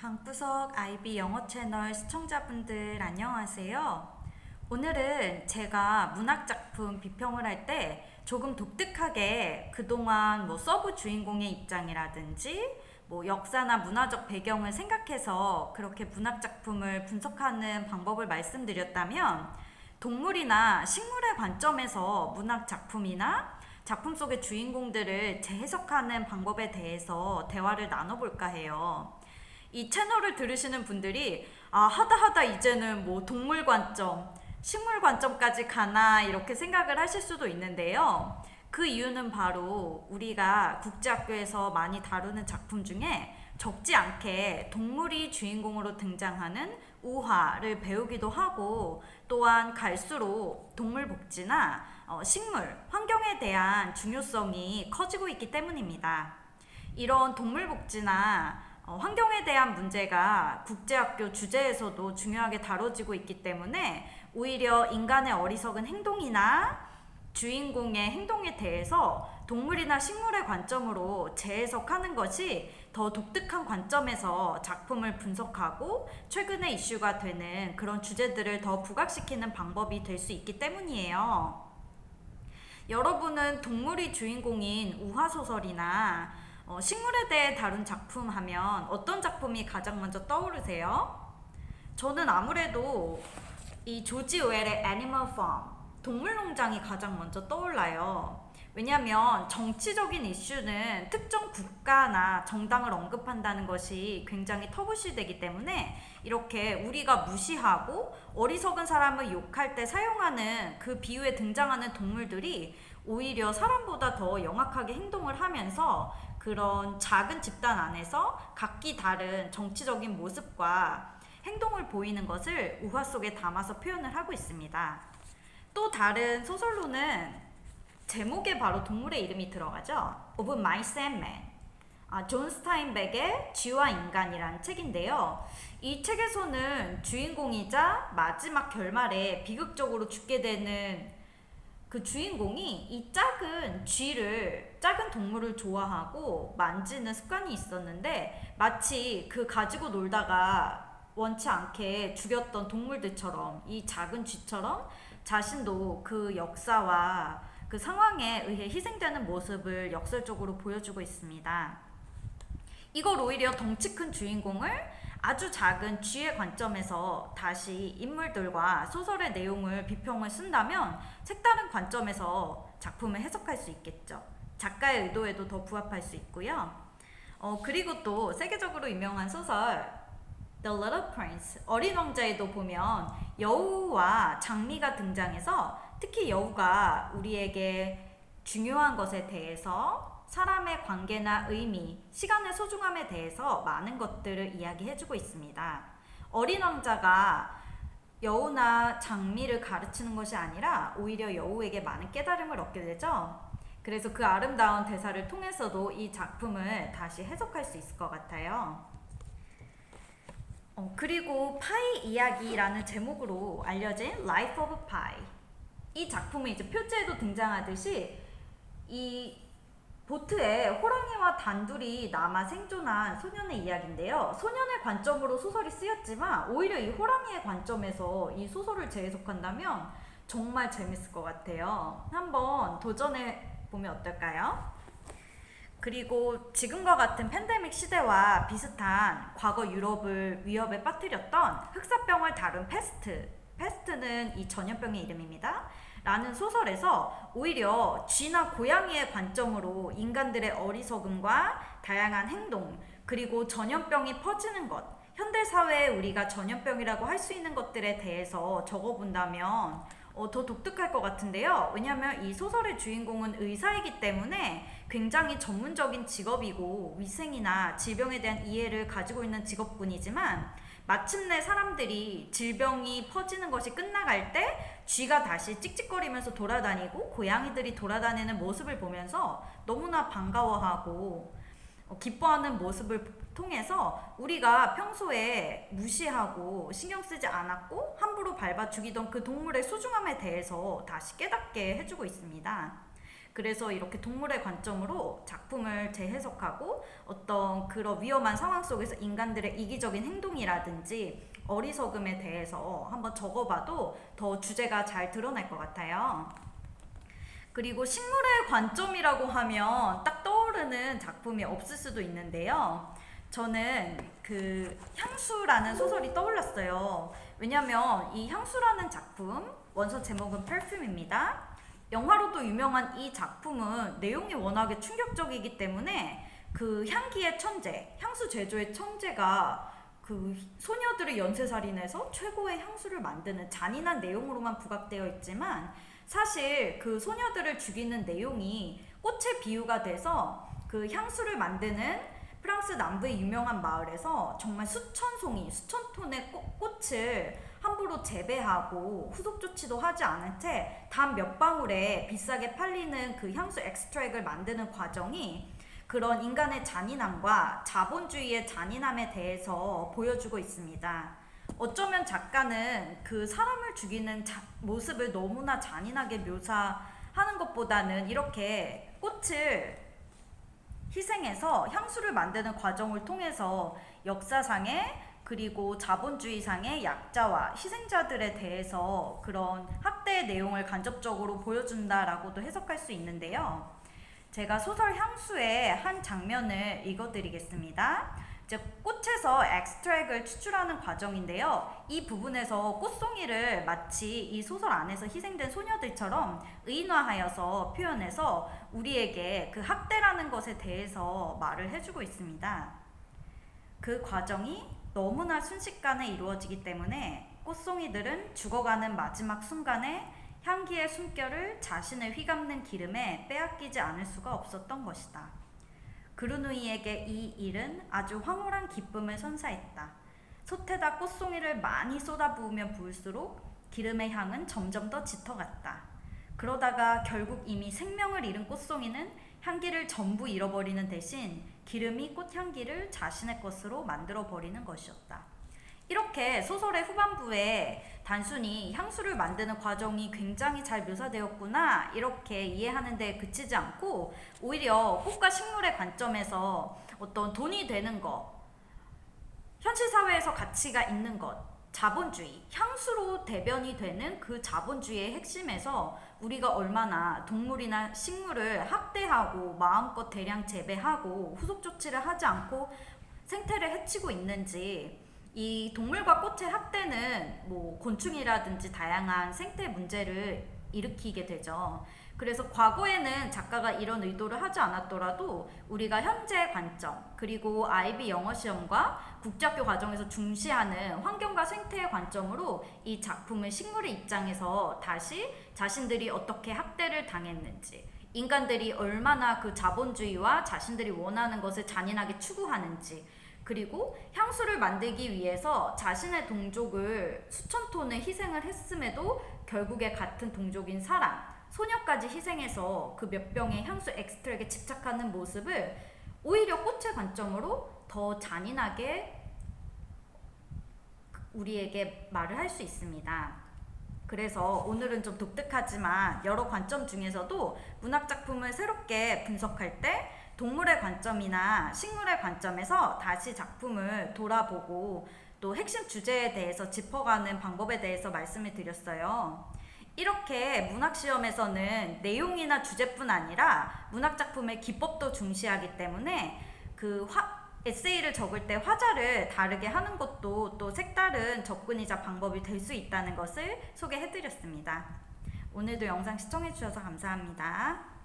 방구석 IB 영어 채널 시청자분들 안녕하세요. 오늘은 제가 문학작품 비평을 할 때 조금 독특하게 그동안 서브 주인공의 입장이라든지 역사나 문화적 배경을 생각해서 그렇게 문학작품을 분석하는 방법을 말씀드렸다면 동물이나 식물의 관점에서 문학작품이나 작품 속의 주인공들을 재해석하는 방법에 대해서 대화를 나눠볼까 해요. 이 채널을 들으시는 분들이 하다 이제는 동물 관점, 식물 관점까지 가나 이렇게 생각을 하실 수도 있는데요. 그 이유는 바로 우리가 국제학교에서 많이 다루는 작품 중에 적지 않게 동물이 주인공으로 등장하는 우화를 배우기도 하고, 또한 갈수록 동물 복지나 식물, 환경에 대한 중요성이 커지고 있기 때문입니다. 이런 동물 복지나 환경에 대한 문제가 국제학교 주제에서도 중요하게 다뤄지고 있기 때문에 오히려 인간의 어리석은 행동이나 주인공의 행동에 대해서 동물이나 식물의 관점으로 재해석하는 것이 더 독특한 관점에서 작품을 분석하고 최근의 이슈가 되는 그런 주제들을 더 부각시키는 방법이 될 수 있기 때문이에요. 여러분은 동물이 주인공인 우화소설이나 식물에 대해 다룬 작품 하면 어떤 작품이 가장 먼저 떠오르세요? 저는 아무래도 이 조지 오웰의 애니멀 팜, 동물농장이 가장 먼저 떠올라요. 왜냐하면 정치적인 이슈는 특정 국가나 정당을 언급한다는 것이 굉장히 터부시되기 때문에 이렇게 우리가 무시하고 어리석은 사람을 욕할 때 사용하는 그 비유에 등장하는 동물들이 오히려 사람보다 더 영악하게 행동을 하면서 그런 작은 집단 안에서 각기 다른 정치적인 모습과 행동을 보이는 것을 우화 속에 담아서 표현을 하고 있습니다. 또 다른 소설로는 제목에 바로 동물의 이름이 들어가죠. Of Mice and Men. 존 스타인백의 쥐와 인간이라는 책인데요. 이 책에서는 주인공이자 마지막 결말에 비극적으로 죽게 되는 그 주인공이 이 작은 동물을 좋아하고 만지는 습관이 있었는데, 마치 그 가지고 놀다가 원치 않게 죽였던 동물들처럼 이 작은 쥐처럼 자신도 그 역사와 그 상황에 의해 희생되는 모습을 역설적으로 보여주고 있습니다. 이걸 오히려 덩치 큰 주인공을 아주 작은 쥐의 관점에서 다시 인물들과 소설의 내용을 비평을 쓴다면 색다른 관점에서 작품을 해석할 수 있겠죠. 작가의 의도에도 더 부합할 수 있고요. 그리고 또 세계적으로 유명한 소설 The Little Prince, 어린 왕자에도 보면 여우와 장미가 등장해서 특히 여우가 우리에게 중요한 것에 대해서 사람의 관계나 의미, 시간의 소중함에 대해서 많은 것들을 이야기해주고 있습니다. 어린 왕자가 여우나 장미를 가르치는 것이 아니라 오히려 여우에게 많은 깨달음을 얻게 되죠. 그래서 그 아름다운 대사를 통해서도 이 작품을 다시 해석할 수 있을 것 같아요. 그리고 파이 이야기라는 제목으로 알려진 Life of Pi. 이 작품은 이제 표지에도 등장하듯이 이 보트에 호랑이와 단둘이 남아 생존한 소년의 이야기인데요. 소년의 관점으로 소설이 쓰였지만 오히려 이 호랑이의 관점에서 이 소설을 재해석한다면 정말 재밌을 것 같아요. 한번 도전해 보면 어떨까요? 그리고 지금과 같은 팬데믹 시대와 비슷한 과거 유럽을 위협에 빠뜨렸던 흑사병을 다룬 페스트는 이 전염병의 이름입니다. 라는 소설에서 오히려 쥐나 고양이의 관점으로 인간들의 어리석음과 다양한 행동, 그리고 전염병이 퍼지는 것, 현대사회에 우리가 전염병이라고 할 수 있는 것들에 대해서 적어본다면 더 독특할 것 같은데요. 왜냐하면 이 소설의 주인공은 의사이기 때문에 굉장히 전문적인 직업이고 위생이나 질병에 대한 이해를 가지고 있는 직업군이지만, 마침내 사람들이 질병이 퍼지는 것이 끝나갈 때 쥐가 다시 찍찍거리면서 돌아다니고 고양이들이 돌아다니는 모습을 보면서 너무나 반가워하고 기뻐하는 모습을 통해서 우리가 평소에 무시하고 신경 쓰지 않았고 함부로 밟아 죽이던 그 동물의 소중함에 대해서 다시 깨닫게 해주고 있습니다. 그래서 이렇게 동물의 관점으로 작품을 재해석하고 어떤 그런 위험한 상황 속에서 인간들의 이기적인 행동이라든지 어리석음에 대해서 한번 적어봐도 더 주제가 잘 드러날 것 같아요. 그리고 식물의 관점이라고 하면 딱 떠오르는 작품이 없을 수도 있는데요. 저는 그 향수라는 소설이 떠올랐어요. 왜냐면 이 향수라는 작품, 원서 제목은 Perfume입니다. 영화로도 유명한 이 작품은 내용이 워낙에 충격적이기 때문에 그 향기의 천재, 향수 제조의 천재가 그 소녀들을 연쇄살인해서 최고의 향수를 만드는 잔인한 내용으로만 부각되어 있지만 사실 그 소녀들을 죽이는 내용이 꽃의 비유가 돼서 그 향수를 만드는 프랑스 남부의 유명한 마을에서 정말 수천 송이, 수천 톤의 꽃을 함부로 재배하고 후속 조치도 하지 않은 채 단 몇 방울에 비싸게 팔리는 그 향수 엑스트랙을 만드는 과정이 그런 인간의 잔인함과 자본주의의 잔인함에 대해서 보여주고 있습니다. 어쩌면 작가는 그 사람을 죽이는 모습을 너무나 잔인하게 묘사하는 것보다는 이렇게 꽃을 희생해서 향수를 만드는 과정을 통해서 역사상의 그리고 자본주의상의 약자와 희생자들에 대해서 그런 학대의 내용을 간접적으로 보여준다라고도 해석할 수 있는데요. 제가 소설 향수의 한 장면을 읽어드리겠습니다. 이제 꽃에서 엑스트랙을 추출하는 과정인데요. 이 부분에서 꽃송이를 마치 이 소설 안에서 희생된 소녀들처럼 의인화하여서 표현해서 우리에게 그 학대라는 것에 대해서 말을 해주고 있습니다. 그 과정이 너무나 순식간에 이루어지기 때문에 꽃송이들은 죽어가는 마지막 순간에 향기의 숨결을 자신을 휘감는 기름에 빼앗기지 않을 수가 없었던 것이다. 그루누이에게 이 일은 아주 황홀한 기쁨을 선사했다. 솥에다 꽃송이를 많이 쏟아부으면 부을수록 기름의 향은 점점 더 짙어갔다. 그러다가 결국 이미 생명을 잃은 꽃송이는 향기를 전부 잃어버리는 대신 기름이 꽃향기를 자신의 것으로 만들어버리는 것이었다. 이렇게 소설의 후반부에 단순히 향수를 만드는 과정이 굉장히 잘 묘사되었구나 이렇게 이해하는 데 그치지 않고 오히려 꽃과 식물의 관점에서 어떤 돈이 되는 것, 현실 사회에서 가치가 있는 것, 자본주의, 향수로 대변이 되는 그 자본주의의 핵심에서 우리가 얼마나 동물이나 식물을 학대하고 마음껏 대량 재배하고 후속 조치를 하지 않고 생태를 해치고 있는지, 이 동물과 꽃의 학대는 뭐 곤충이라든지 다양한 생태 문제를 일으키게 되죠. 그래서 과거에는 작가가 이런 의도를 하지 않았더라도 우리가 현재 관점 그리고 IB 영어 시험과 국제학교 과정에서 중시하는 환경과 생태의 관점으로 이 작품을 식물의 입장에서 다시 자신들이 어떻게 학대를 당했는지, 인간들이 얼마나 그 자본주의와 자신들이 원하는 것을 잔인하게 추구하는지, 그리고 향수를 만들기 위해서 자신의 동족을 수천 톤의 희생을 했음에도 결국에 같은 동족인 사람, 소녀까지 희생해서 그 몇 병의 향수 엑스트랙에 집착하는 모습을 오히려 꽃의 관점으로 더 잔인하게 우리에게 말을 할 수 있습니다. 그래서 오늘은 좀 독특하지만 여러 관점 중에서도 문학작품을 새롭게 분석할 때 동물의 관점이나 식물의 관점에서 다시 작품을 돌아보고 또 핵심 주제에 대해서 짚어가는 방법에 대해서 말씀을 드렸어요. 이렇게 문학시험에서는 내용이나 주제뿐 아니라 문학작품의 기법도 중시하기 때문에 그 에세이를 적을 때 화자를 다르게 하는 것도 또 색다른 접근이자 방법이 될 수 있다는 것을 소개해드렸습니다. 오늘도 영상 시청해주셔서 감사합니다.